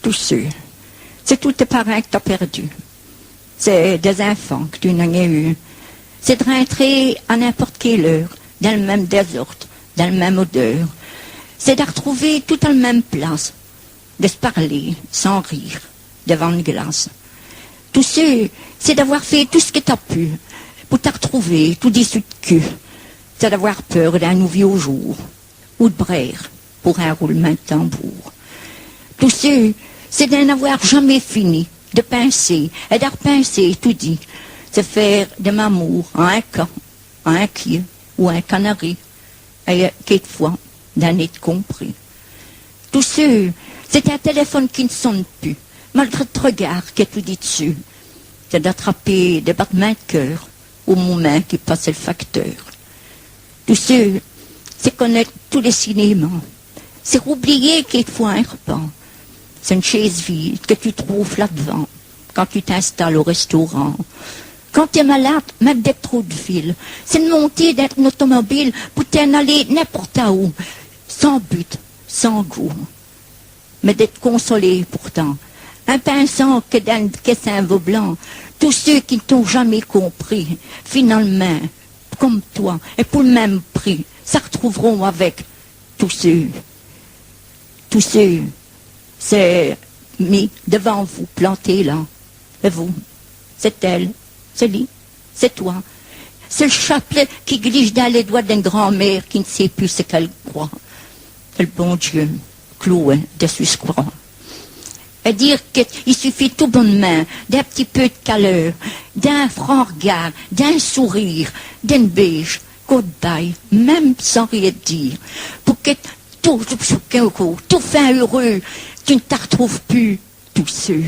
tous ceux. C'est tous tes parents que tu as perdus. C'est des enfants que tu n'as eu. C'est de rentrer à n'importe quelle heure, dans le même désordre, dans la même odeur. C'est de retrouver tout à la même place, de se parler sans rire, devant une glace. Tous ceux, c'est d'avoir fait tout ce que tu as pu pour te retrouver tout déçu de cul. C'est d'avoir peur d'un nouveau jour, ou de braire pour un roulement de tambour. Tous ceux, c'est d'en avoir jamais fini, de pincer, et de repincer tout dit. C'est faire de l'amour un can, un quier ou un canari, et quelquefois d'en être compris. Tous ceux, c'est un téléphone qui ne sonne plus, malgré le regard qui est tout dit dessus. C'est d'attraper des battements de cœur au moment qui passe le facteur. Tous ceux, c'est connaître tous les cinémas. C'est oublier quelquefois un repas. C'est une chaise vide que tu trouves là-devant quand tu t'installes au restaurant. Quand tu es malade, même d'être trop de ville, c'est de monter d'être une automobile pour t'en aller n'importe où, sans but, sans goût. Mais d'être consolé pourtant, en pensant que dans le caissin veau blanc, tous ceux qui ne t'ont jamais compris, finalement, comme toi, et pour le même prix, se retrouveront avec tous ceux. Tous ceux, c'est mis devant vous, planté là. Et vous, c'est elle, c'est lui, c'est toi. C'est le chapelet qui glisse dans les doigts d'une grand-mère qui ne sait plus ce qu'elle croit. Et le bon Dieu, cloué dessus ce croix. Et dire qu'il suffit tout bonnement d'un petit peu de caleur, d'un franc regard, d'un sourire, d'une beige, goodbye, même sans rien dire, pour que tout fin heureux, tu ne t'en retrouves plus, tous ceux.